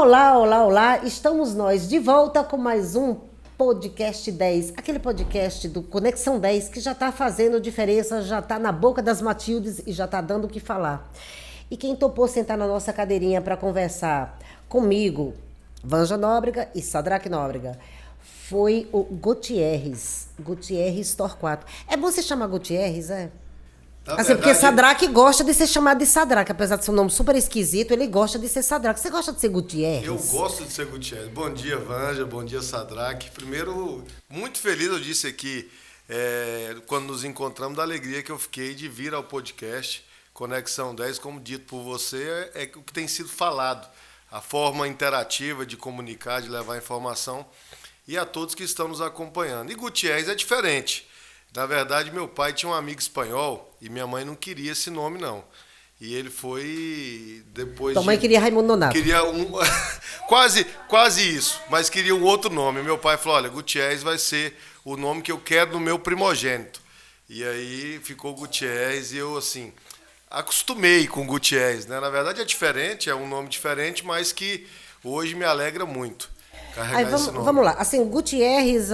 Olá, olá, olá! Estamos nós de volta com mais um Podcast 10, aquele podcast do Conexão 10 que já está fazendo diferença, já está na boca das Matildes e já está dando o que falar. E quem topou sentar na nossa cadeirinha para conversar comigo, Vanja Nóbrega e Sadraque Nóbrega, foi o Gutierrez Torquato. É bom você chamar Gutierrez, é? Assim, porque Sadraque gosta de ser chamado de Sadraque, apesar de ser um nome super esquisito, ele gosta de ser Sadraque. Você gosta de ser Gutierrez? Eu gosto de ser Gutierrez. Bom dia, Vanja, bom dia, Sadraque. Primeiro, muito feliz, eu disse aqui, quando nos encontramos, da alegria que eu fiquei de vir ao podcast Conexão 10, como dito por você, é o que tem sido falado, a forma interativa de comunicar, de levar informação, e a todos que estão nos acompanhando. E Gutierrez é diferente. Na verdade, meu pai tinha um amigo espanhol e minha mãe não queria esse nome, não. E ele foi depois. Tua mãe queria Raimundo Nonato. Queria quase isso, mas queria um outro nome. Meu pai falou: olha, Gutierrez vai ser o nome que eu quero no meu primogênito. E aí ficou Gutierrez e eu, assim, acostumei com Gutierrez, né? Na verdade é diferente, é um nome diferente, mas que hoje me alegra muito carregar esse nome. Vamos lá, assim, Gutierrez.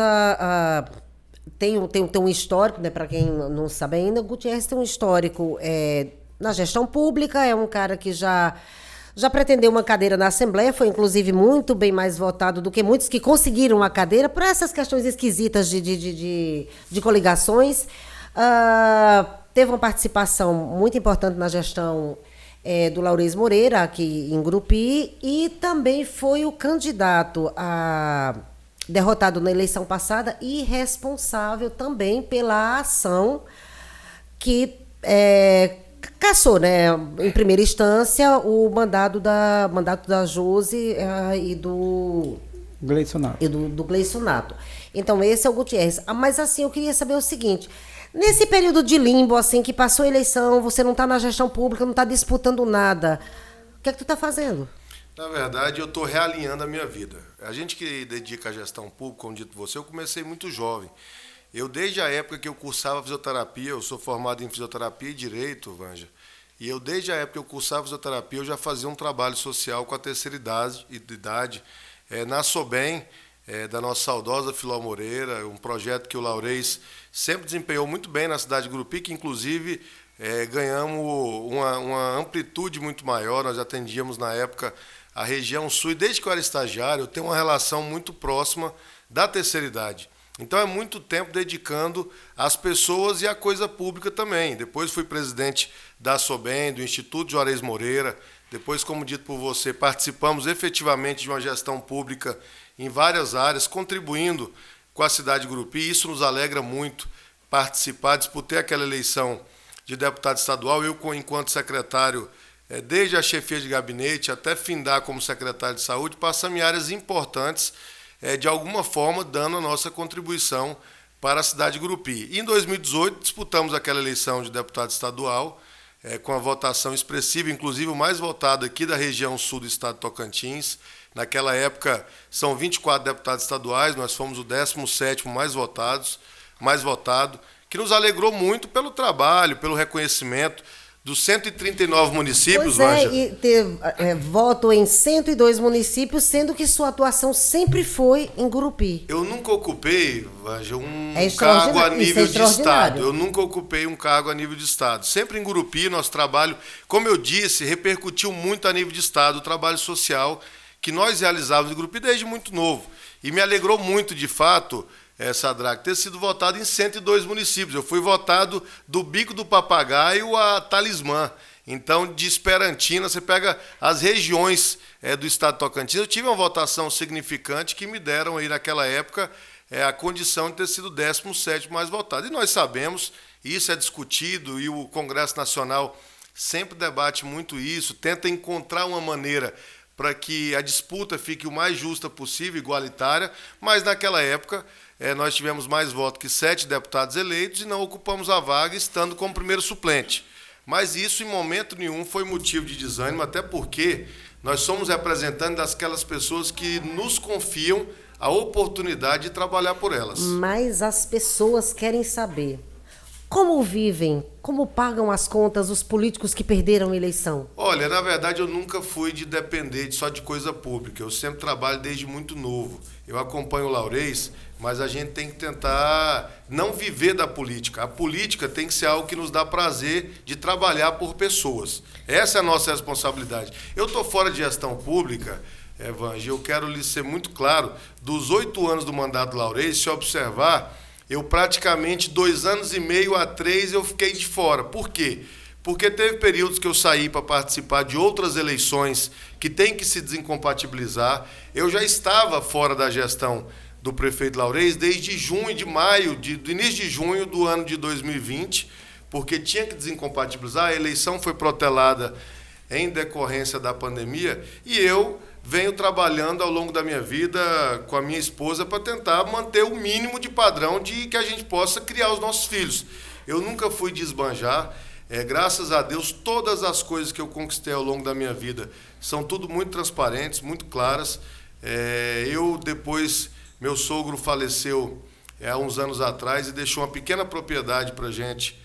Tem um histórico, né, para quem não sabe ainda, Gutierrez tem um histórico na gestão pública, é um cara que já pretendeu uma cadeira na Assembleia, foi inclusive muito bem mais votado do que muitos que conseguiram a cadeira, por essas questões esquisitas de coligações. Teve uma participação muito importante na gestão do Laurez Moreira, aqui em Grupi, e também foi o candidato derrotado na eleição passada e responsável também pela ação que cassou, né, em primeira instância, o mandato da Josi e do Gleison Nato. Então, esse é o Gutierrez. Mas, assim, eu queria saber o seguinte: nesse período de limbo, assim, que passou a eleição, você não está na gestão pública, não está disputando nada, o que é que tu está fazendo? Na verdade, eu estou realinhando a minha vida. A gente que dedica à gestão pública, como dito você, eu comecei muito jovem. Eu, desde a época que eu cursava fisioterapia, eu sou formado em fisioterapia e direito, Vanja, e eu, desde a época que eu cursava fisioterapia, eu já fazia um trabalho social com a terceira idade na SOBEM, da nossa saudosa Filó Moreira, um projeto que o Laurez sempre desempenhou muito bem na cidade de Grupi, que inclusive ganhamos uma amplitude muito maior. Nós atendíamos na época a região sul, e desde que eu era estagiário, eu tenho uma relação muito próxima da terceira idade. Então é muito tempo dedicando às pessoas e à coisa pública também. Depois fui presidente da SOBEM, do Instituto Juarez Moreira. Depois, como dito por você, participamos efetivamente de uma gestão pública em várias áreas, contribuindo com a cidade de Grupi. Isso nos alegra muito participar. Disputei aquela eleição de deputado estadual, eu, enquanto secretário, desde a chefia de gabinete até findar como secretário de saúde, passamos em áreas importantes, de alguma forma, dando a nossa contribuição para a cidade de Grupi. E em 2018, disputamos aquela eleição de deputado estadual, com a votação expressiva, inclusive o mais votado aqui da região sul do estado de Tocantins. Naquela época, são 24 deputados estaduais, nós fomos o 17º mais votado, que nos alegrou muito pelo trabalho, pelo reconhecimento dos 139 municípios, Vanja. E teve voto em 102 municípios, sendo que sua atuação sempre foi em Grupi. Eu nunca ocupei, Vanja, um cargo a nível de Estado. Eu nunca ocupei um cargo a nível de Estado. Sempre em Grupi, nosso trabalho, como eu disse, repercutiu muito a nível de Estado, o trabalho social que nós realizávamos em Grupi desde muito novo. E me alegrou muito, de fato, Sadraque, ter sido votado em 102 municípios. Eu fui votado do Bico do Papagaio a Talismã. Então, de Esperantina, você pega as regiões do estado de Tocantins. Eu tive uma votação significante que me deram aí naquela época a condição de ter sido o 17º mais votado. E nós sabemos, isso é discutido, e o Congresso Nacional sempre debate muito isso, tenta encontrar uma maneira para que a disputa fique o mais justa possível, igualitária, mas naquela época nós tivemos mais votos que 7 deputados eleitos e não ocupamos a vaga, estando como primeiro suplente. Mas isso, em momento nenhum, foi motivo de desânimo, até porque nós somos representantes daquelas pessoas que nos confiam a oportunidade de trabalhar por elas. Mas as pessoas querem saber Como vivem, como pagam as contas os políticos que perderam a eleição? Olha, na verdade eu nunca fui de depender só de coisa pública. Eu sempre trabalho desde muito novo. Eu acompanho o Laurez, mas a gente tem que tentar não viver da política. A política tem que ser algo que nos dá prazer de trabalhar por pessoas. Essa é a nossa responsabilidade. Eu estou fora de gestão pública, Evange, eu quero lhe ser muito claro, dos 8 anos do mandato do Laurez, se observar, eu praticamente 2 anos e meio a 3 eu fiquei de fora. Por quê? Porque teve períodos que eu saí para participar de outras eleições que tem que se desincompatibilizar. Eu já estava fora da gestão do prefeito Laurez desde do início de junho do ano de 2020, porque tinha que desincompatibilizar. A eleição foi protelada em decorrência da pandemia e eu venho trabalhando ao longo da minha vida com a minha esposa para tentar manter o mínimo de padrão de que a gente possa criar os nossos filhos. Eu nunca fui de esbanjar. Graças a Deus, todas as coisas que eu conquistei ao longo da minha vida são tudo muito transparentes, muito claras. Meu sogro faleceu há uns anos atrás e deixou uma pequena propriedade para a gente,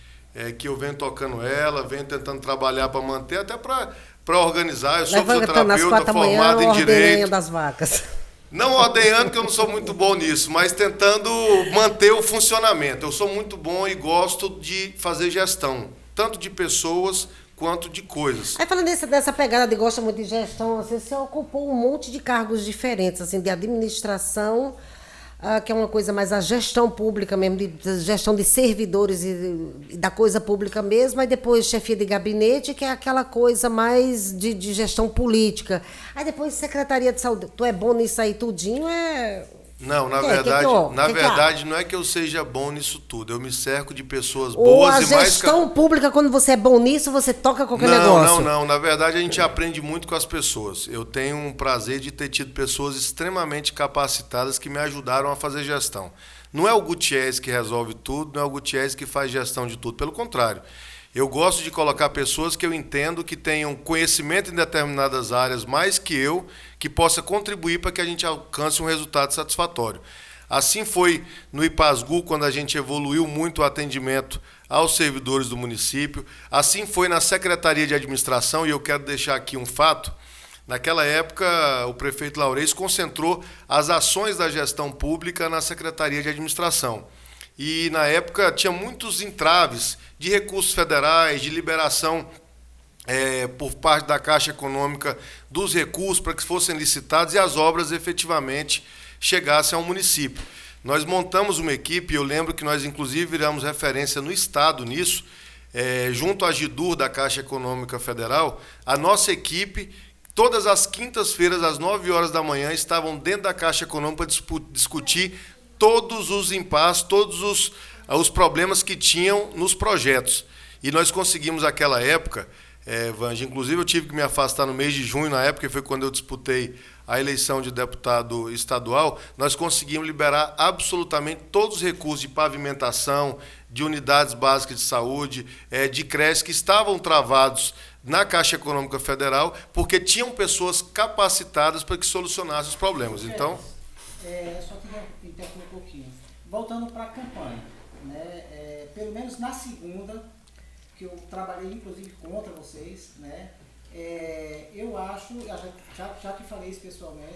que eu venho tocando ela, venho tentando trabalhar para manter, até para organizar. Eu sou fisioterapeuta formado em direito. Das vacas. Não ordenhando, que eu não sou muito bom nisso, mas tentando manter o funcionamento. Eu sou muito bom e gosto de fazer gestão, tanto de pessoas quanto de coisas. Aí falando dessa pegada de gosta muito de gestão, assim, você ocupou um monte de cargos diferentes, assim, de administração, que é uma coisa mais a gestão pública mesmo, de gestão de servidores e da coisa pública mesmo, aí depois chefia de gabinete, que é aquela coisa mais de gestão política. Aí depois secretaria de saúde. Tu é bom nisso aí tudinho, Não, na verdade, não é que eu seja bom nisso tudo. Eu me cerco de pessoas boas e mais... a gestão pública, quando você é bom nisso, você toca qualquer negócio. Não. Na verdade, a gente aprende muito com as pessoas. Eu tenho um prazer de ter tido pessoas extremamente capacitadas que me ajudaram a fazer gestão. Não é o Gutierrez que resolve tudo, não é o Gutierrez que faz gestão de tudo. Pelo contrário. Eu gosto de colocar pessoas que eu entendo que tenham conhecimento em determinadas áreas mais que eu, que possa contribuir para que a gente alcance um resultado satisfatório. Assim foi no IPASGU, quando a gente evoluiu muito o atendimento aos servidores do município. Assim foi na Secretaria de Administração, e eu quero deixar aqui um fato. Naquela época, o prefeito Laurez concentrou as ações da gestão pública na Secretaria de Administração. E, na época, tinha muitos entraves de recursos federais, de liberação por parte da Caixa Econômica dos recursos para que fossem licitados e as obras efetivamente chegassem ao município. Nós montamos uma equipe, eu lembro que nós, inclusive, viramos referência no Estado nisso, junto à GIDUR da Caixa Econômica Federal. A nossa equipe, todas as quintas-feiras, às 9 horas da manhã, estavam dentro da Caixa Econômica para discutir todos os impasses, todos os problemas que tinham nos projetos. E nós conseguimos, naquela época, Vange, inclusive eu tive que me afastar no mês de junho, na época, que foi quando eu disputei a eleição de deputado estadual, nós conseguimos liberar absolutamente todos os recursos de pavimentação, de unidades básicas de saúde, de creches que estavam travados na Caixa Econômica Federal, porque tinham pessoas capacitadas para que solucionassem os problemas. Então... só queria interromper um pouquinho. Voltando para a campanha, né? Pelo menos na segunda, que eu trabalhei inclusive contra vocês, né? Eu acho, já que falei isso pessoalmente,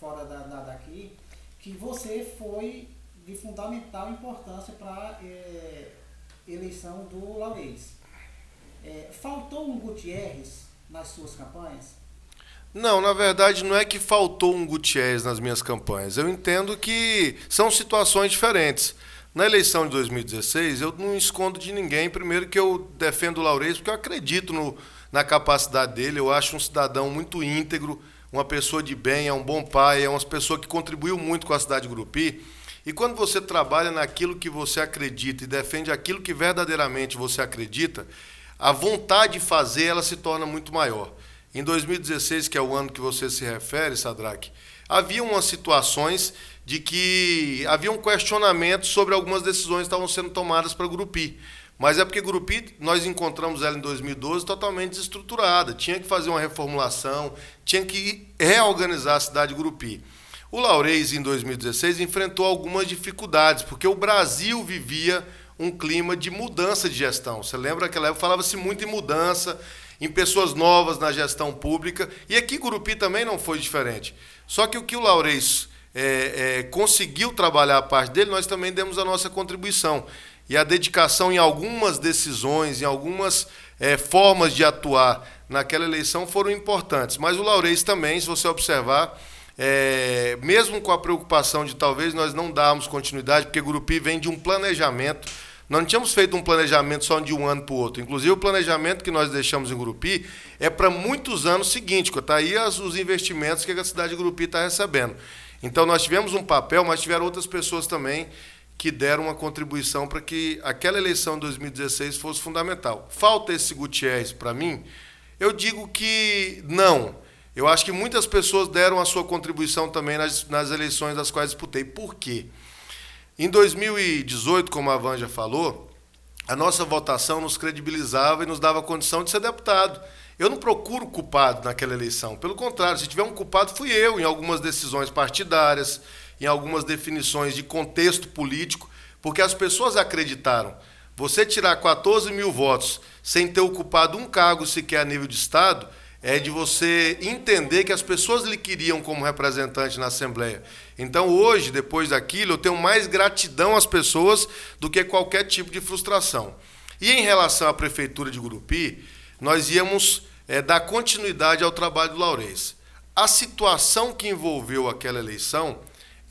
fora daqui, que você foi de fundamental importância para a eleição do Laurez. Faltou um Gutierrez nas suas campanhas? Não, na verdade, não é que faltou um Gutierrez nas minhas campanhas. Eu entendo que são situações diferentes. Na eleição de 2016, eu não escondo de ninguém. Primeiro que eu defendo o Laurez, porque eu acredito na capacidade dele. Eu acho um cidadão muito íntegro, uma pessoa de bem, é um bom pai, é uma pessoa que contribuiu muito com a cidade de Gurupi. E quando você trabalha naquilo que você acredita e defende aquilo que verdadeiramente você acredita, a vontade de fazer ela se torna muito maior. Em 2016, que é o ano que você se refere, Sadraque, havia umas situações de que havia um questionamento sobre algumas decisões que estavam sendo tomadas para Gurupi. Mas é porque Gurupi, nós encontramos ela em 2012 totalmente desestruturada. Tinha que fazer uma reformulação, tinha que reorganizar a cidade de Gurupi. O Laurez, em 2016, enfrentou algumas dificuldades, porque o Brasil vivia um clima de mudança de gestão. Você lembra naquela época falava-se muito em mudança, em pessoas novas na gestão pública, e aqui Gurupi também não foi diferente. Só que o que o Laurez conseguiu trabalhar a parte dele, nós também demos a nossa contribuição. E a dedicação em algumas decisões, em algumas formas de atuar naquela eleição foram importantes. Mas o Laurez também, se você observar, mesmo com a preocupação de talvez nós não darmos continuidade, porque Gurupi vem de um planejamento, nós não tínhamos feito um planejamento só de um ano para o outro. Inclusive, o planejamento que nós deixamos em Gurupi é para muitos anos seguintes, está aí os investimentos que a cidade de Gurupi está recebendo. Então, nós tivemos um papel, mas tiveram outras pessoas também que deram uma contribuição para que aquela eleição de 2016 fosse fundamental. Falta esse Gutierrez para mim? Eu digo que não. Eu acho que muitas pessoas deram a sua contribuição também nas eleições das quais disputei. Por quê? Em 2018, como a Vanja falou, a nossa votação nos credibilizava e nos dava condição de ser deputado. Eu não procuro culpado naquela eleição. Pelo contrário, se tiver um culpado, fui eu, em algumas decisões partidárias, em algumas definições de contexto político, porque as pessoas acreditaram. Você tirar 14 mil votos sem ter ocupado um cargo sequer a nível de Estado, é de você entender que as pessoas lhe queriam como representante na Assembleia. Então, hoje, depois daquilo, eu tenho mais gratidão às pessoas do que qualquer tipo de frustração. E em relação à Prefeitura de Gurupi, nós íamos dar continuidade ao trabalho do Laurez. A situação que envolveu aquela eleição,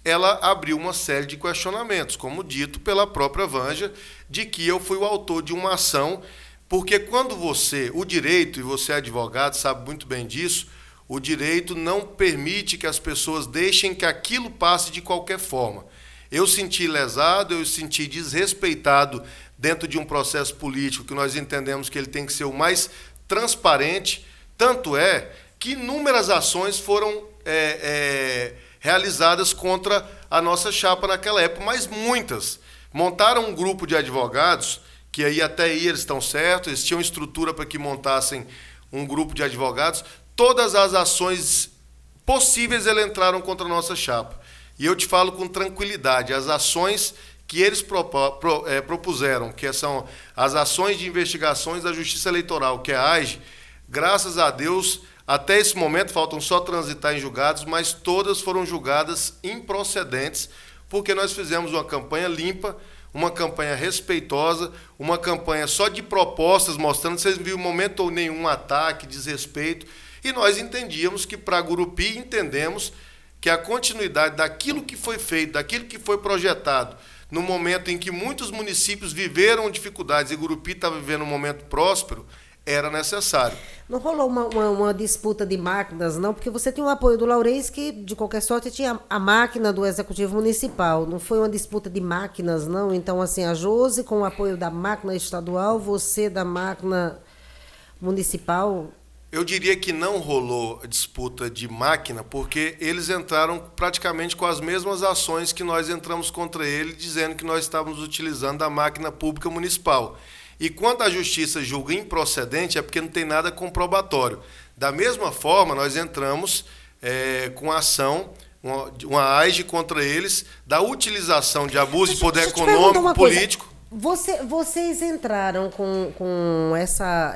ela abriu uma série de questionamentos, como dito pela própria Vanja, de que eu fui o autor de uma ação. Porque quando o direito, e você é advogado, sabe muito bem disso, o direito não permite que as pessoas deixem que aquilo passe de qualquer forma. Eu senti lesado, eu senti desrespeitado dentro de um processo político que nós entendemos que ele tem que ser o mais transparente. Tanto é que inúmeras ações foram realizadas contra a nossa chapa naquela época, mas muitas. Montaram um grupo de advogados que aí até aí eles estão certos, eles tinham estrutura para que montassem um grupo de advogados, todas as ações possíveis eles entraram contra a nossa chapa. E eu te falo com tranquilidade, as ações que eles propuseram, que são as ações de investigações da Justiça Eleitoral, que é a AIGE, graças a Deus, até esse momento faltam só transitar em julgados, mas todas foram julgadas improcedentes, porque nós fizemos uma campanha limpa, uma campanha respeitosa, uma campanha só de propostas, mostrando que vocês não viram momento nenhum ataque, desrespeito. E nós entendíamos que, para Gurupi, entendemos que a continuidade daquilo que foi feito, daquilo que foi projetado, no momento em que muitos municípios viveram dificuldades e Gurupi está vivendo um momento próspero, era necessário. Não rolou uma disputa de máquinas, não? Porque você tinha o apoio do Laurez, que, de qualquer sorte, tinha a máquina do Executivo Municipal. Não foi uma disputa de máquinas, não? Então, assim, a Josi com o apoio da máquina estadual, você da máquina municipal. Eu diria que não rolou disputa de máquina, porque eles entraram praticamente com as mesmas ações que nós entramos contra ele, dizendo que nós estávamos utilizando a máquina pública municipal. E quando a justiça julga improcedente, é porque não tem nada comprobatório. Da mesma forma, nós entramos com a ação, uma AIGE contra eles, da utilização de abuso de poder econômico, político. Vocês entraram com essa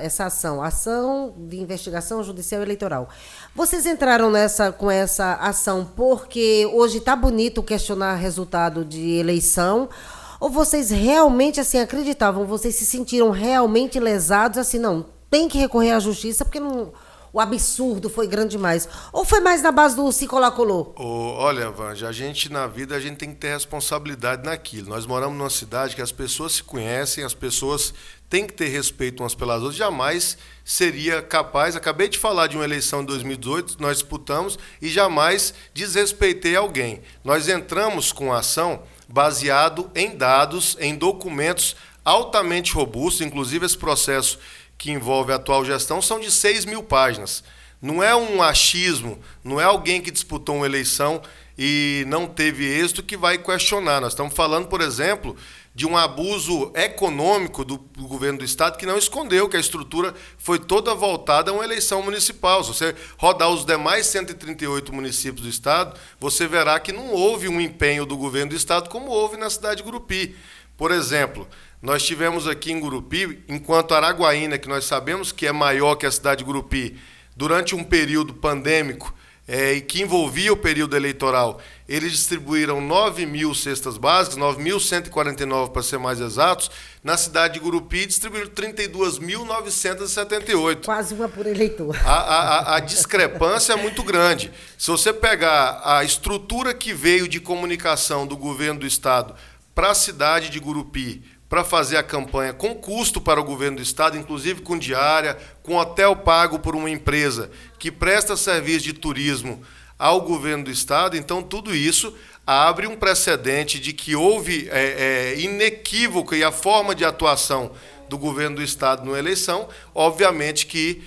ação de investigação judicial eleitoral. Vocês entraram com essa ação porque hoje está bonito questionar resultado de eleição, ou vocês realmente assim acreditavam, vocês se sentiram realmente lesados, assim, não, tem que recorrer à justiça porque o absurdo foi grande demais? Ou foi mais na base do se colar, colou? Olha, Vanja, na vida a gente tem que ter responsabilidade naquilo. Nós moramos numa cidade que as pessoas se conhecem, as pessoas têm que ter respeito umas pelas outras. Jamais seria capaz, acabei de falar de uma eleição em 2018, nós disputamos e jamais desrespeitei alguém. Nós entramos com a ação baseado em dados, em documentos altamente robustos, inclusive esse processo que envolve a atual gestão são de 6 mil páginas. Não é um achismo, não é alguém que disputou uma eleição e não teve êxito que vai questionar. Nós estamos falando, por exemplo, de um abuso econômico do governo do Estado que não escondeu, que a estrutura foi toda voltada a uma eleição municipal. Se você rodar os demais 138 municípios do Estado, você verá que não houve um empenho do governo do Estado como houve na cidade de Gurupi. Por exemplo, Nós tivemos aqui em Gurupi, enquanto Araguaína, que nós sabemos que é maior que a cidade de Gurupi, durante um período pandêmico e que envolvia o período eleitoral, eles distribuíram 9.000 cestas básicas, 9.149 para ser mais exatos. Na cidade de Gurupi distribuíram 32.978. Quase uma por eleitor. A discrepância é muito grande. Se você pegar a estrutura que veio de comunicação do governo do estado para a cidade de Gurupi, para fazer a campanha com custo para o governo do estado, inclusive com diária, com hotel pago por uma empresa que presta serviço de turismo ao governo do estado, então tudo isso abre um precedente de que houve inequívoco e a forma de atuação do governo do estado na eleição, obviamente que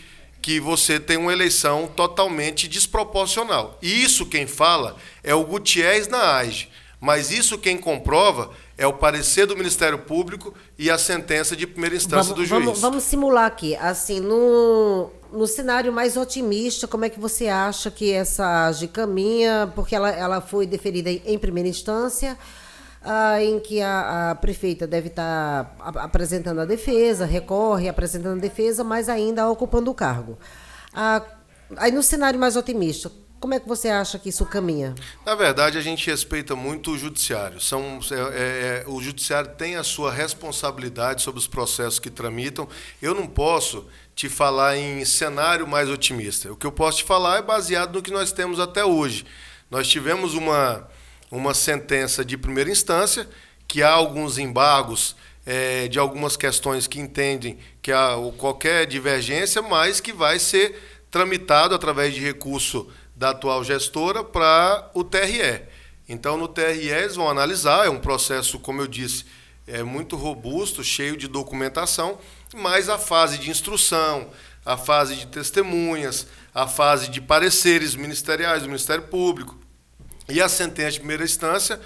você tem uma eleição totalmente desproporcional. E isso quem fala é o Gutierrez na AGE, mas isso quem comprova é o parecer do Ministério Público e a sentença de primeira instância do juiz. Vamos simular aqui. Assim, no cenário mais otimista, como é que você acha que essa AGE caminha? Porque ela foi deferida em primeira instância, em que a prefeita deve estar apresentando a defesa, recorre apresentando a defesa, mas ainda ocupando o cargo. Aí no cenário mais otimista, como é que você acha que isso caminha? Na verdade, a gente respeita muito o judiciário. O judiciário tem a sua responsabilidade sobre os processos que tramitam. Eu não posso te falar em cenário mais otimista. O que eu posso te falar é baseado no que nós temos até hoje. Nós tivemos uma sentença de primeira instância, que há alguns embargos de algumas questões que entendem que há qualquer divergência, mas que vai ser tramitado através de recurso da atual gestora para o TRE. Então, no TRE, eles vão analisar, é um processo, como eu disse, muito robusto, cheio de documentação, mas a fase de instrução, a fase de testemunhas, a fase de pareceres ministeriais do Ministério Público e a sentença de primeira instância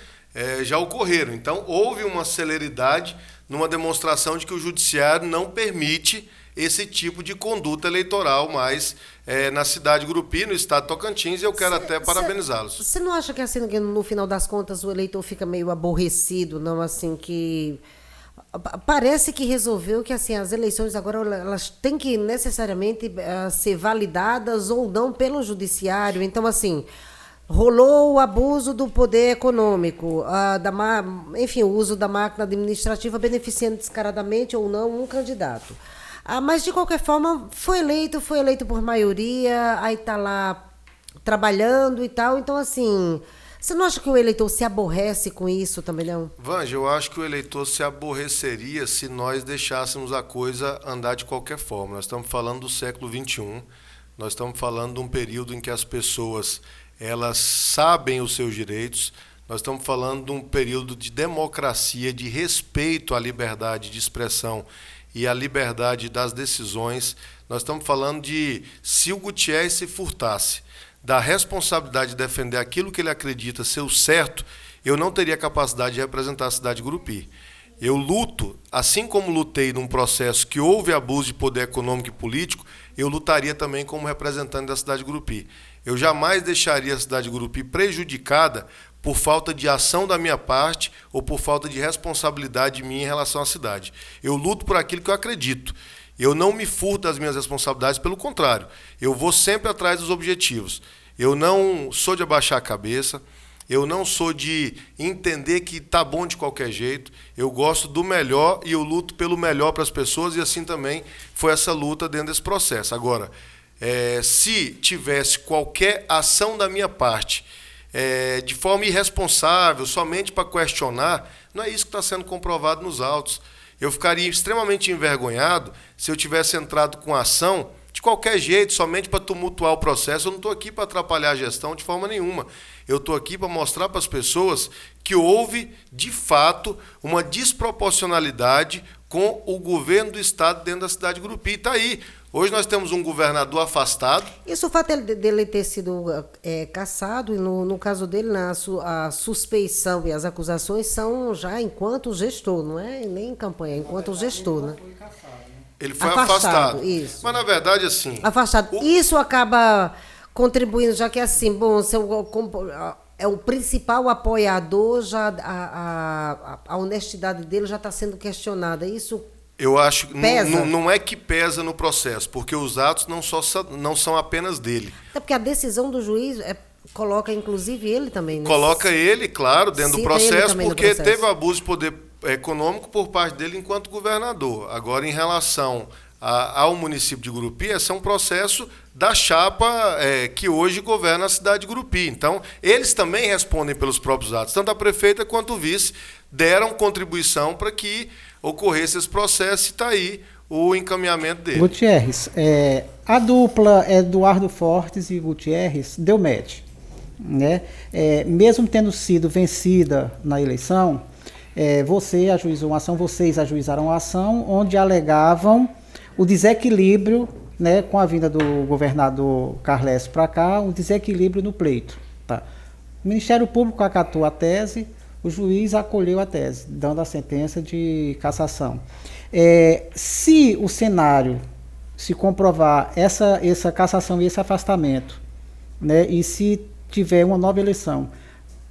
já ocorreram. Então, houve uma celeridade numa demonstração de que o judiciário não permite esse tipo de conduta eleitoral mais na cidade de Gurupi, no estado de Tocantins, e eu quero até parabenizá-los. Você não acha que, assim, que no final das contas o eleitor fica meio aborrecido, não, assim, que parece que resolveu que, assim, as eleições agora elas têm que necessariamente ser validadas ou não pelo judiciário? Então, assim, rolou o abuso do poder econômico, enfim, o uso da máquina administrativa beneficiando descaradamente ou não um candidato. Mas, de qualquer forma, foi eleito por maioria, aí está lá trabalhando e tal. Então, assim, você não acha que o eleitor se aborrece com isso também, não? Vanja, eu acho que o eleitor se aborreceria se nós deixássemos a coisa andar de qualquer forma. Nós estamos falando do século XXI, nós estamos falando de um período em que as pessoas elas sabem os seus direitos, nós estamos falando de um período de democracia, de respeito à liberdade de expressão e a liberdade das decisões. Nós estamos falando de, se o Gutierrez se furtasse da responsabilidade de defender aquilo que ele acredita ser o certo, eu não teria capacidade de representar a cidade de Gurupi. Eu luto, assim como lutei num processo que houve abuso de poder econômico e político, eu lutaria também como representante da cidade de Gurupi. Eu jamais deixaria a cidade de Gurupi prejudicada por falta de ação da minha parte ou por falta de responsabilidade minha em relação à cidade. Eu luto por aquilo que eu acredito. Eu não me furto das minhas responsabilidades, pelo contrário. Eu vou sempre atrás dos objetivos. Eu não sou de abaixar a cabeça, eu não sou de entender que está bom de qualquer jeito. Eu gosto do melhor e eu luto pelo melhor para as pessoas, e assim também foi essa luta dentro desse processo. Agora, se tivesse qualquer ação da minha parte de forma irresponsável, somente para questionar, não é isso que está sendo comprovado nos autos. Eu ficaria extremamente envergonhado se eu tivesse entrado com ação de qualquer jeito, somente para tumultuar o processo. Eu não estou aqui para atrapalhar a gestão de forma nenhuma. Eu estou aqui para mostrar para as pessoas que houve, de fato, uma desproporcionalidade com o governo do estado dentro da cidade de Gurupi. Está aí. Hoje nós temos um governador afastado. Isso, o fato dele ter sido cassado, e no caso dele, a suspeição e as acusações são já enquanto gestor, não é nem em campanha, enquanto gestor, né? Ele foi afastado. Isso. Mas, na verdade, assim... Afastado. Isso acaba contribuindo, já que, assim, bom, é o principal apoiador, já a honestidade dele já está sendo questionada. Isso eu acho que pesa? Não é que pesa no processo, porque os atos não são apenas dele. É porque a decisão do juiz coloca, inclusive, ele também. Coloca ele, claro, dentro do processo, porque teve abuso de poder econômico por parte dele enquanto governador. Agora, em relação ao município de Gurupi, esse é um processo da chapa que hoje governa a cidade de Gurupi. Então, eles também respondem pelos próprios atos. Tanto a prefeita quanto o vice deram contribuição para que ocorresse esse processo e está aí o encaminhamento dele. Gutierrez, a dupla Eduardo Fortes e Gutierrez deu match, né? Mesmo tendo sido vencida na eleição, você ajuizou uma ação, vocês ajuizaram uma ação onde alegavam o desequilíbrio, né, com a vinda do governador Carles para cá, um desequilíbrio no pleito. Tá? O Ministério Público acatou a tese, o juiz acolheu a tese, dando a sentença de cassação. Se o cenário se comprovar essa cassação e esse afastamento, né, e se tiver uma nova eleição,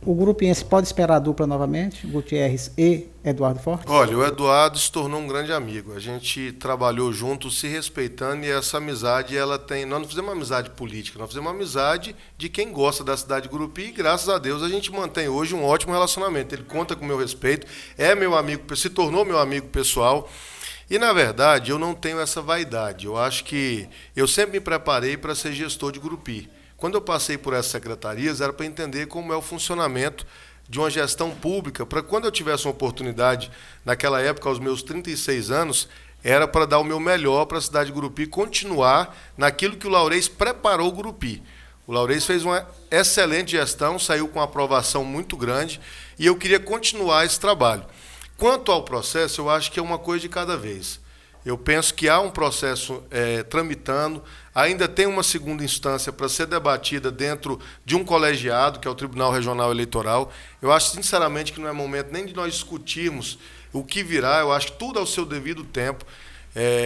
o grupiense pode esperar a dupla novamente, Gutierrez e Eduardo Fortes? Olha, o Eduardo se tornou um grande amigo. A gente trabalhou juntos, se respeitando, e essa amizade, nós não fizemos uma amizade política, nós fizemos uma amizade de quem gosta da cidade de Gurupi, e graças a Deus a gente mantém hoje um ótimo relacionamento. Ele conta com o meu respeito, é meu amigo, se tornou meu amigo pessoal. E, na verdade, eu não tenho essa vaidade. Eu acho que eu sempre me preparei para ser gestor de Gurupi. Quando eu passei por essas secretarias, era para entender como é o funcionamento de uma gestão pública, para quando eu tivesse uma oportunidade, naquela época, aos meus 36 anos, era para dar o meu melhor para a cidade de Gurupi, continuar naquilo que o Laurez preparou o Gurupi. O Laurez fez uma excelente gestão, saiu com uma aprovação muito grande, e eu queria continuar esse trabalho. Quanto ao processo, eu acho que é uma coisa de cada vez. Eu penso que há um processo tramitando, ainda tem uma segunda instância para ser debatida dentro de um colegiado, que é o Tribunal Regional Eleitoral. Eu acho, sinceramente, que não é momento nem de nós discutirmos o que virá. Eu acho que tudo ao seu devido tempo.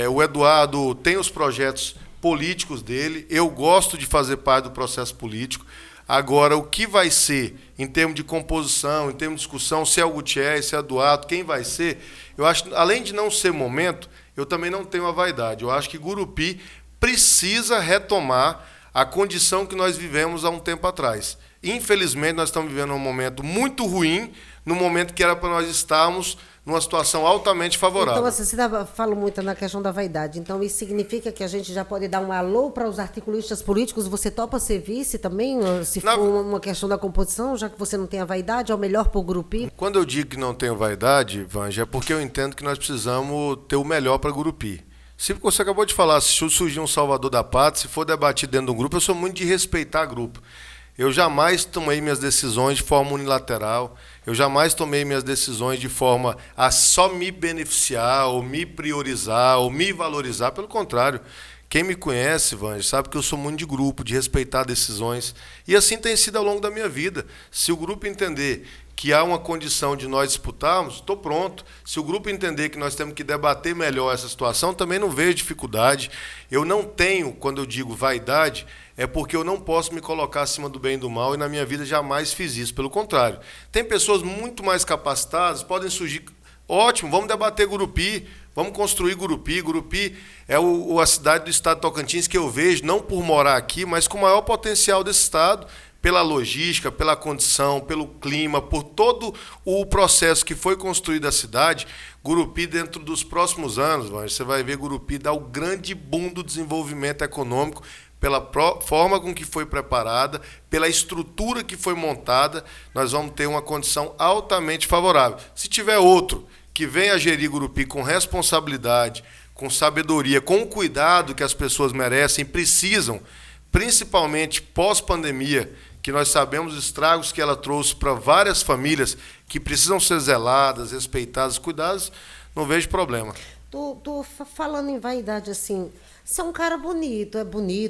O Eduardo tem os projetos políticos dele, eu gosto de fazer parte do processo político. Agora, o que vai ser, em termos de composição, em termos de discussão, se é o Gutierrez, se é o Eduardo, quem vai ser, eu acho, além de não ser momento, eu também não tenho a vaidade. Eu acho que Gurupi precisa retomar a condição que nós vivemos há um tempo atrás. Infelizmente, nós estamos vivendo um momento muito ruim, no momento que era para nós estarmos numa situação altamente favorável. Então, você fala muito na questão da vaidade. Então, isso significa que a gente já pode dar um alô para os articulistas políticos? Você topa ser vice também, se for uma questão da composição, já que você não tem a vaidade, é o melhor para o Gurupi? Quando eu digo que não tenho vaidade, Vanja, é porque eu entendo que nós precisamos ter o melhor para Gurupi. Se você acabou de falar, se surgir um salvador da pátria, se for debatido dentro de um grupo, eu sou muito de respeitar grupo. Eu jamais tomei minhas decisões de forma unilateral, eu jamais tomei minhas decisões de forma a só me beneficiar, ou me priorizar, ou me valorizar. Pelo contrário, quem me conhece, Vanja, sabe que eu sou muito de grupo, de respeitar decisões. E assim tem sido ao longo da minha vida. Se o grupo entender que há uma condição de nós disputarmos, estou pronto. Se o grupo entender que nós temos que debater melhor essa situação, também não vejo dificuldade. Eu não tenho, quando eu digo vaidade, é porque eu não posso me colocar acima do bem e do mal, e na minha vida jamais fiz isso. Pelo contrário, tem pessoas muito mais capacitadas, podem surgir. Ótimo, vamos debater Gurupi, vamos construir Gurupi. Gurupi é a cidade do estado de Tocantins que eu vejo, não por morar aqui, mas com o maior potencial desse estado, pela logística, pela condição, pelo clima, por todo o processo que foi construído a cidade. Gurupi, dentro dos próximos anos, você vai ver Gurupi dar o grande boom do desenvolvimento econômico, pela forma com que foi preparada, pela estrutura que foi montada, nós vamos ter uma condição altamente favorável. Se tiver outro que venha gerir Gurupi com responsabilidade, com sabedoria, com o cuidado que as pessoas merecem, precisam, principalmente pós-pandemia, que nós sabemos os estragos que ela trouxe para várias famílias que precisam ser zeladas, respeitadas, cuidadas, não vejo problema. Tô falando em vaidade, assim, você é um cara bonito,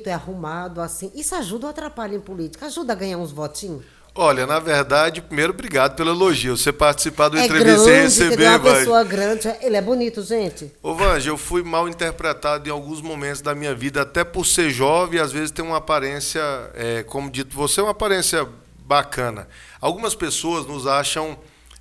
é arrumado, assim, isso ajuda ou atrapalha em política? Ajuda a ganhar uns votinhos? Olha, na verdade, primeiro, obrigado pelo elogio. Você participar do entrevista grande, e receber, uma pessoa grande. Ele é bonito, gente? Ô, Vanja, eu fui mal interpretado em alguns momentos da minha vida, até por ser jovem, às vezes tem uma aparência, como dito você, uma aparência bacana. Algumas pessoas nos acham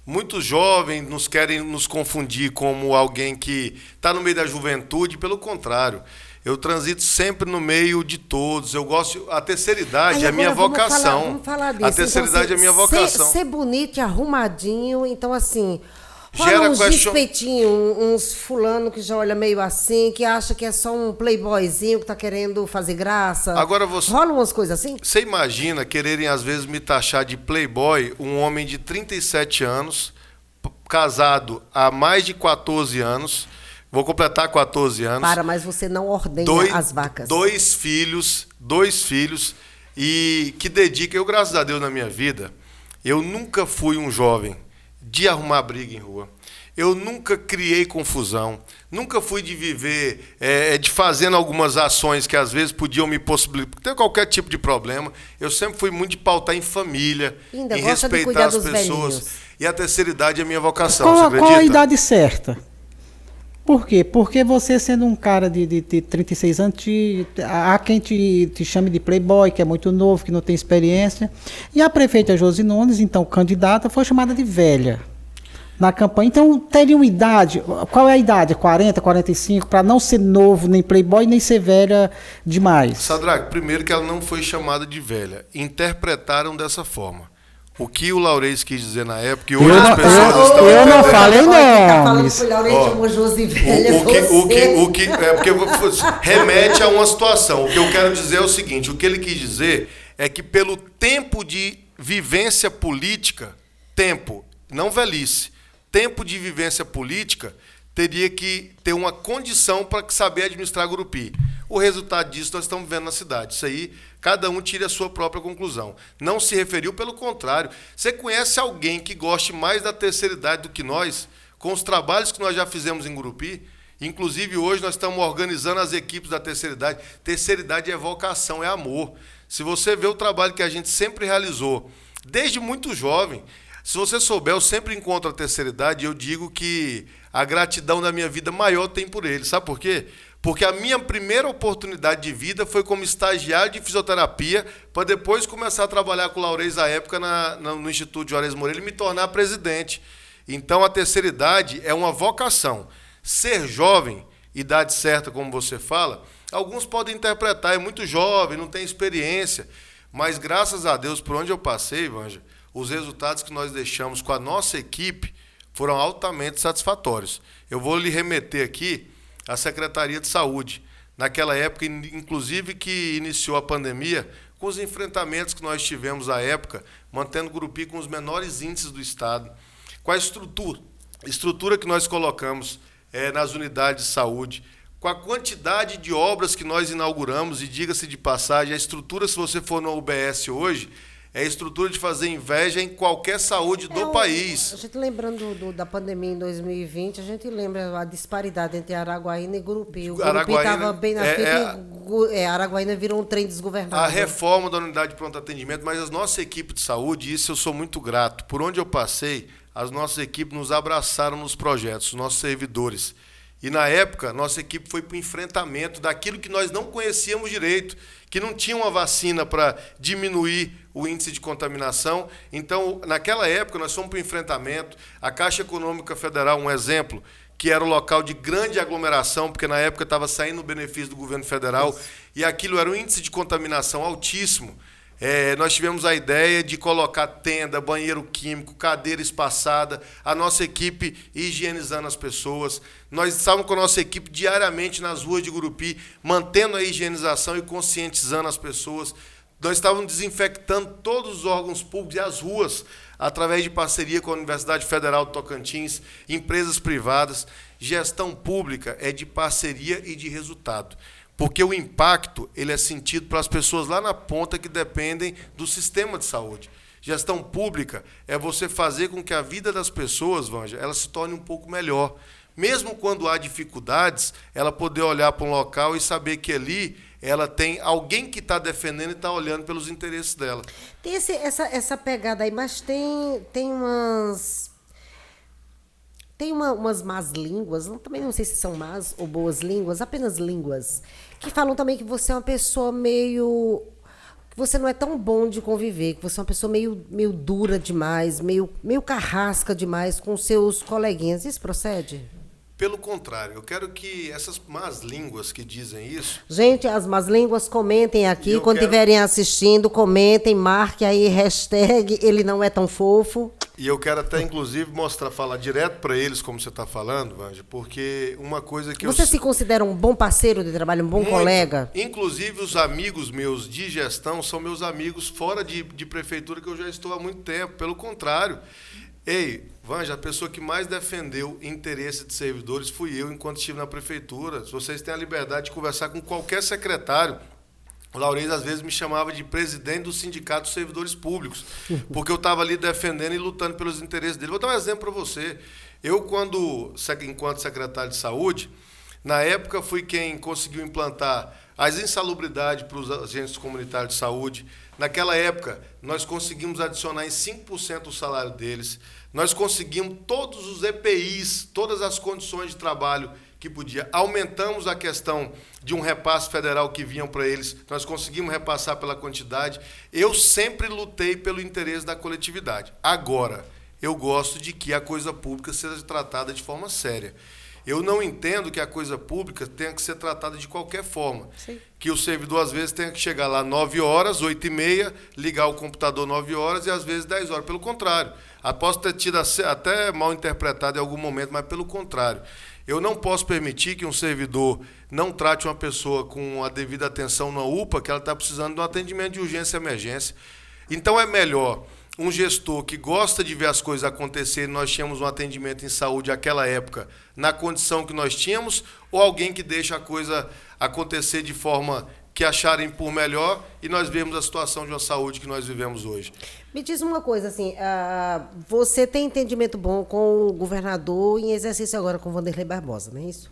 muito jovens, nos querem nos confundir como alguém que está no meio da juventude. Pelo contrário, eu transito sempre no meio de todos. Eu gosto. A terceira idade é a minha vocação. Vamos falar disso. A terceira idade é a minha vocação. Ser bonito e arrumadinho, então assim. Gera Rola uns respeitinho, uns fulano que já olha meio assim, que acha que é só um playboyzinho que tá querendo fazer graça. Agora rola umas coisas assim? Você imagina quererem às vezes me taxar de playboy, um homem de 37 anos, casado há mais de 14 anos, vou completar 14 anos. Mas você não ordenha as vacas. Dois filhos, e que dedica, eu graças a Deus na minha vida, eu nunca fui um jovem de arrumar briga em rua. Eu nunca criei confusão. Nunca fui de viver, de fazendo algumas ações que às vezes podiam me possibilitar ter qualquer tipo de problema. Eu sempre fui muito de pautar em família, em respeitar as pessoas. Velhinhos. E a terceira idade é a minha vocação, você acredita? Qual a idade certa? Por quê? Porque você sendo um cara de 36 anos, há quem te chame de playboy, que é muito novo, que não tem experiência. E a prefeita Josi Nunes, então candidata, foi chamada de velha na campanha. Então, teria uma idade, qual é a idade? 40, 45, para não ser novo, nem playboy, nem ser velha demais? Sadraque, primeiro que ela não foi chamada de velha. Interpretaram dessa forma. O que o Laurez quis dizer na época, e hoje as pessoas estão... Eu não falei nomes. O que é porque remete a uma situação. O que eu quero dizer é o seguinte, o que ele quis dizer é que pelo tempo de vivência política, tempo, não velhice, tempo de vivência política, teria que ter uma condição para saber administrar Gurupi. O resultado disso nós estamos vendo na cidade. Isso aí, cada um tira a sua própria conclusão. Não se referiu, pelo contrário. Você conhece alguém que goste mais da terceira idade do que nós, com os trabalhos que nós já fizemos em Gurupi? Inclusive, hoje nós estamos organizando as equipes da terceira idade. Terceira idade é vocação, é amor. Se você vê o trabalho que a gente sempre realizou, desde muito jovem, se você souber, eu sempre encontro a terceira idade e eu digo que a gratidão da minha vida maior tem por ele. Sabe por quê? Porque a minha primeira oportunidade de vida foi como estagiário de fisioterapia, para depois começar a trabalhar com o Laurez à época no Instituto Juarez Moreira e me tornar presidente. Então a terceira idade é uma vocação. Ser jovem, idade certa, como você fala, alguns podem interpretar, é muito jovem, não tem experiência, mas graças a Deus, por onde eu passei, Vanja, os resultados que nós deixamos com a nossa equipe foram altamente satisfatórios. Eu vou lhe remeter aqui à Secretaria de Saúde, naquela época, inclusive, que iniciou a pandemia, com os enfrentamentos que nós tivemos à época, mantendo o Gurupi com os menores índices do Estado, com a estrutura que nós colocamos nas unidades de saúde, com a quantidade de obras que nós inauguramos, e diga-se de passagem, a estrutura, se você for no UBS hoje, é a estrutura de fazer inveja em qualquer saúde do país. A gente lembrando da pandemia em 2020, a gente lembra a disparidade entre Araguaína e Gurupi. O Gurupi estava bem na frente e Araguaína virou um trem desgovernado. A reforma da unidade de pronto atendimento, mas a nossa equipe de saúde, isso eu sou muito grato. Por onde eu passei, as nossas equipes nos abraçaram nos projetos, os nossos servidores. E, na época, nossa equipe foi para o enfrentamento daquilo que nós não conhecíamos direito, que não tinha uma vacina para diminuir o índice de contaminação. Então, naquela época, nós fomos para o enfrentamento. A Caixa Econômica Federal, um exemplo, que era o local de grande aglomeração, porque na época estava saindo o benefício do governo federal, e aquilo era um índice de contaminação altíssimo. Nós tivemos a ideia de colocar tenda, banheiro químico, cadeira espaçada, a nossa equipe higienizando as pessoas. Nós estávamos com a nossa equipe diariamente nas ruas de Gurupi, mantendo a higienização e conscientizando as pessoas. Nós estávamos desinfectando todos os órgãos públicos e as ruas, através de parceria com a Universidade Federal do Tocantins, empresas privadas. Gestão pública é de parceria e de resultado. Porque o impacto ele é sentido para as pessoas lá na ponta que dependem do sistema de saúde. Gestão pública é você fazer com que a vida das pessoas, Vanja, ela se torne um pouco melhor. Mesmo quando há dificuldades, ela poder olhar para um local e saber que ali ela tem alguém que está defendendo e está olhando pelos interesses dela. Tem essa pegada aí, mas tem umas... Tem umas más línguas, também não sei se são más ou boas línguas, apenas línguas, que falam também que você é uma pessoa meio... que você não é tão bom de conviver, que você é uma pessoa meio dura demais, meio carrasca demais com seus coleguinhas. Isso procede? Pelo contrário, eu quero que essas más línguas que dizem isso... Gente, as más línguas, comentem aqui, quando quero... estiverem assistindo, comentem, marque aí, hashtag, ele não é tão fofo. E eu quero até, inclusive, falar direto para eles como você está falando, Vanja, porque uma coisa que você se considera um bom parceiro de trabalho, um bom colega? Inclusive, os amigos meus de gestão são meus amigos fora de prefeitura, que eu já estou há muito tempo. Pelo contrário. Ei, Vanja, a pessoa que mais defendeu interesse de servidores fui eu enquanto estive na prefeitura. Se vocês têm a liberdade de conversar com qualquer secretário, o Laurez às vezes me chamava de presidente do Sindicato dos Servidores Públicos, porque eu estava ali defendendo e lutando pelos interesses dele. Vou dar um exemplo para você. Eu, enquanto secretário de saúde, na época fui quem conseguiu implantar as insalubridades para os agentes comunitários de saúde. Naquela época, nós conseguimos adicionar em 5% o salário deles. Nós conseguimos todos os EPIs, todas as condições de trabalho que podia. Aumentamos a questão de um repasse federal que vinham para eles. Nós conseguimos repassar pela quantidade. Eu sempre lutei pelo interesse da coletividade. Agora, eu gosto de que a coisa pública seja tratada de forma séria. Eu não entendo que a coisa pública tenha que ser tratada de qualquer forma. Sim. Que o servidor, às vezes, tenha que chegar lá 9 horas, 8h30, ligar o computador 9 horas e, às vezes, 10 horas. Pelo contrário. Posso ter tido até mal interpretado em algum momento, mas pelo contrário. Eu não posso permitir que um servidor não trate uma pessoa com a devida atenção na UPA, que ela está precisando de um atendimento de urgência e emergência. Então, é melhor um gestor que gosta de ver as coisas acontecerem, nós tínhamos um atendimento em saúde naquela época, na condição que nós tínhamos, ou alguém que deixa a coisa acontecer de forma que acharem por melhor e nós vemos a situação de uma saúde que nós vivemos hoje. Me diz uma coisa, assim, você tem entendimento bom com o governador em exercício agora com o Wanderley Barbosa, não é isso?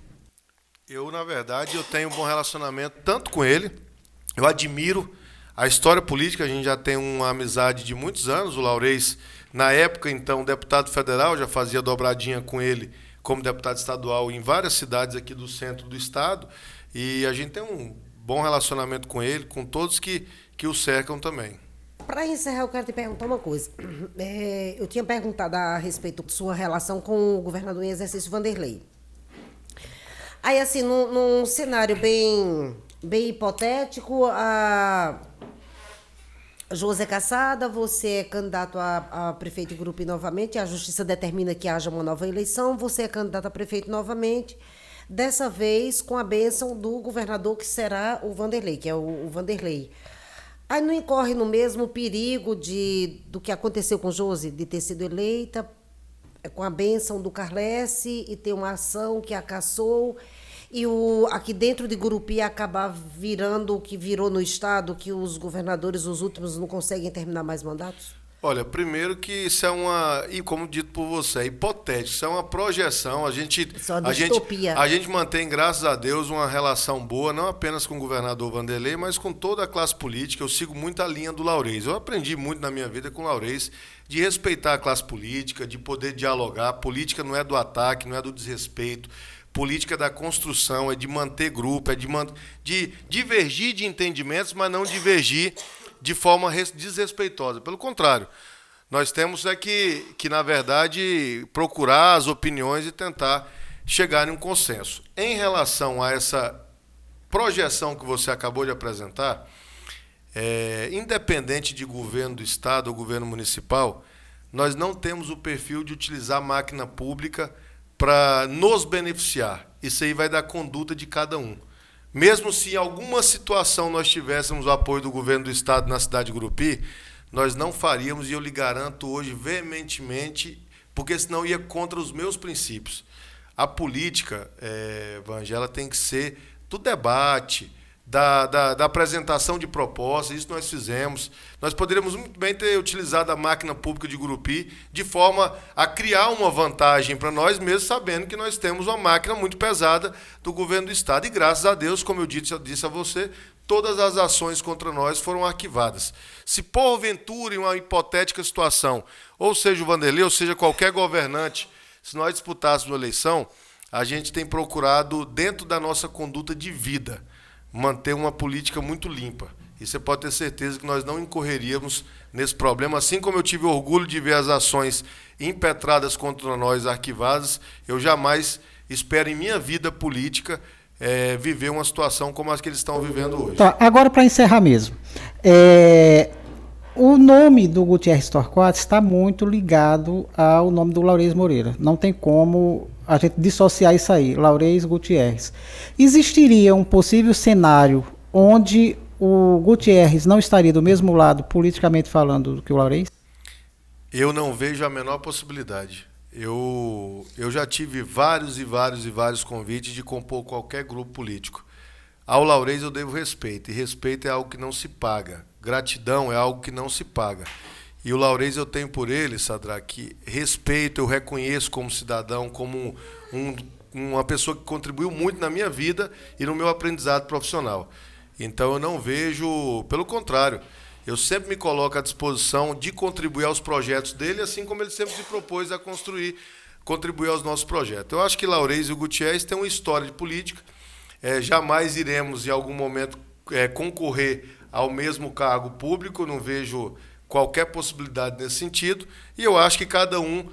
Eu, na verdade, eu tenho um bom relacionamento tanto com ele, eu admiro a história política, a gente já tem uma amizade de muitos anos. O Laurez, na época, então, deputado federal, já fazia dobradinha com ele como deputado estadual em várias cidades aqui do centro do estado. E a gente tem um bom relacionamento com ele, com todos que o cercam também. Para encerrar, eu quero te perguntar uma coisa. Eu tinha perguntado a respeito da sua relação com o governador em exercício Wanderley. Aí, assim, num cenário bem hipotético, José Caçada, você é candidato a prefeito de Gurupi novamente, a justiça determina que haja uma nova eleição, você é candidato a prefeito novamente, dessa vez com a bênção do governador que será o Wanderley, que é o Wanderley. Aí não incorre no mesmo perigo do que aconteceu com Josi, de ter sido eleita com a bênção do Carlesse e ter uma ação que a cassou, e aqui dentro de Gurupi acabar virando o que virou no estado, que os governadores, os últimos, não conseguem terminar mais mandatos? Olha, primeiro que isso e como dito por você, é hipotético, isso é uma projeção, a gente mantém, graças a Deus, uma relação boa, não apenas com o governador Wanderley, mas com toda a classe política. Eu sigo muito a linha do Laurez. Eu aprendi muito na minha vida com o Laurez de respeitar a classe política, de poder dialogar. Política não é do ataque, não é do desrespeito. Política da construção, é de manter grupo, é de divergir de entendimentos, mas não divergir de forma desrespeitosa. Pelo contrário, nós temos que, na verdade, procurar as opiniões e tentar chegar em um consenso. Em relação a essa projeção que você acabou de apresentar, independente de governo do estado ou governo municipal, nós não temos o perfil de utilizar a máquina pública para nos beneficiar. Isso aí vai da conduta de cada um. Mesmo se em alguma situação nós tivéssemos o apoio do governo do estado na cidade de Gurupi, nós não faríamos, e eu lhe garanto hoje veementemente, porque senão ia contra os meus princípios. A política, Vangela, tem que ser do debate, da apresentação de propostas. Isso nós fizemos. Nós poderíamos muito bem ter utilizado a máquina pública de Gurupi de forma a criar uma vantagem para nós, mesmo sabendo que nós temos uma máquina muito pesada do governo do estado. E graças a Deus, como eu disse a você, todas as ações contra nós foram arquivadas. Se porventura, em uma hipotética situação, ou seja o Wanderley, ou seja qualquer governante, se nós disputássemos a eleição, a gente tem procurado, dentro da nossa conduta de vida, manter uma política muito limpa. e você pode ter certeza que nós não incorreríamos nesse problema. Assim como eu tive orgulho de ver as ações impetradas contra nós, arquivadas, eu jamais espero em minha vida política viver uma situação como as que eles estão vivendo hoje. Tá, agora para encerrar mesmo. O nome do Gutierrez Torquato está muito ligado ao nome do Laurez Moreira. Não tem como a gente dissociar isso aí, Laurez Gutierrez. Existiria um possível cenário onde o Gutierrez não estaria do mesmo lado, politicamente falando, do que o Laurez? Eu não vejo a menor possibilidade. Eu já tive vários convites de compor qualquer grupo político. Ao Laurez eu devo respeito, e respeito é algo que não se paga. Gratidão é algo que não se paga. E o Laurez eu tenho por ele, Sadraque, respeito, eu reconheço como cidadão, como uma pessoa que contribuiu muito na minha vida e no meu aprendizado profissional. Então eu não vejo, pelo contrário, eu sempre me coloco à disposição de contribuir aos projetos dele, assim como ele sempre se propôs a contribuir aos nossos projetos. Eu acho que Laurez e o Gutierrez têm uma história de política, jamais iremos em algum momento concorrer ao mesmo cargo público, não vejo qualquer possibilidade nesse sentido, e eu acho que cada um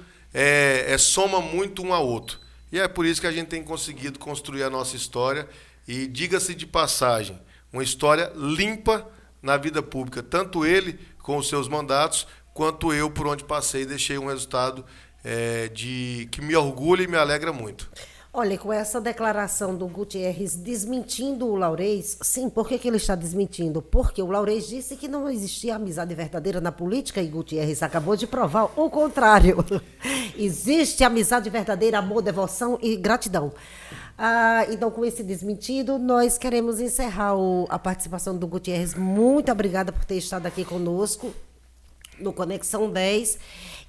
soma muito um ao outro. E é por isso que a gente tem conseguido construir a nossa história, e diga-se de passagem, uma história limpa na vida pública, tanto ele com os seus mandatos, quanto eu por onde passei, deixei um resultado que me orgulha e me alegra muito. Olha, com essa declaração do Gutierrez desmentindo o Laurez, sim, por que ele está desmentindo? Porque o Laurez disse que não existia amizade verdadeira na política e Gutierrez acabou de provar o contrário. Existe amizade verdadeira, amor, devoção e gratidão. Então, com esse desmentido, nós queremos encerrar a participação do Gutierrez. Muito obrigada por ter estado aqui conosco no Conexão 10.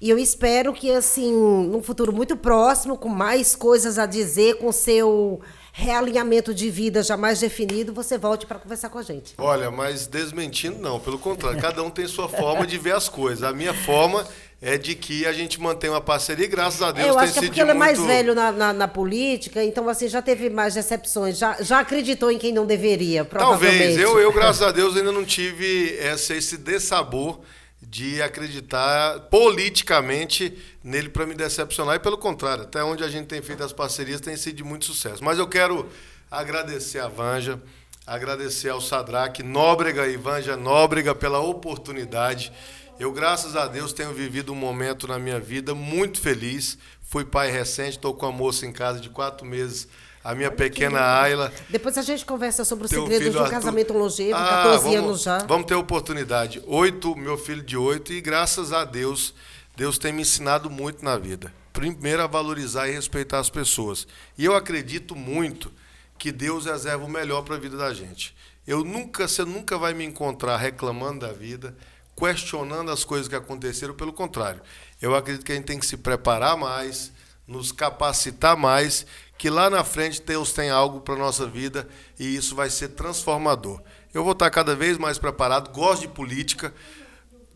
E eu espero que, assim, num futuro muito próximo, com mais coisas a dizer, com seu realinhamento de vida já mais definido, você volte para conversar com a gente. Olha, mas desmentindo não, pelo contrário, cada um tem sua forma de ver as coisas. A minha forma é de que a gente mantém uma parceria e, graças a Deus, eu tem acho que é sido porque ele é mais muito... velho na política, então, assim, já teve mais decepções, já acreditou em quem não deveria, provavelmente. Talvez, eu graças a Deus, ainda não tive esse dessabor de acreditar politicamente nele para me decepcionar, e pelo contrário, até onde a gente tem feito as parcerias tem sido de muito sucesso. Mas eu quero agradecer a Vanja, agradecer ao Sadraque Nóbrega e Vanja Nóbrega pela oportunidade. Eu, graças a Deus, tenho vivido um momento na minha vida muito feliz. Fui pai recente, estou com a moça em casa de 4 meses, a minha pequena Ayla. Depois a gente conversa sobre os Teu segredos de um filho casamento longevo, 14 anos já. Vamos ter oportunidade. 8, meu filho de 8, e graças a Deus, Deus tem me ensinado muito na vida. Primeiro, a valorizar e respeitar as pessoas. E eu acredito muito que Deus reserva o melhor para a vida da gente. Você nunca vai me encontrar reclamando da vida, questionando as coisas que aconteceram, pelo contrário. Eu acredito que a gente tem que se preparar mais, nos capacitar mais, que lá na frente Deus tem algo para a nossa vida e isso vai ser transformador. Eu vou estar cada vez mais preparado, gosto de política,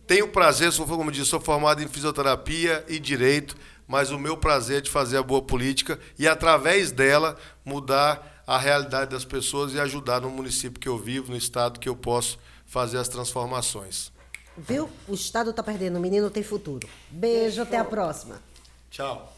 tenho prazer, como disse, sou formado em fisioterapia e direito, mas o meu prazer é de fazer a boa política e, através dela, mudar a realidade das pessoas e ajudar no município que eu vivo, no estado que eu posso fazer as transformações. Viu? O estado está perdendo, o menino tem futuro. Beijo, até a próxima. Tchau.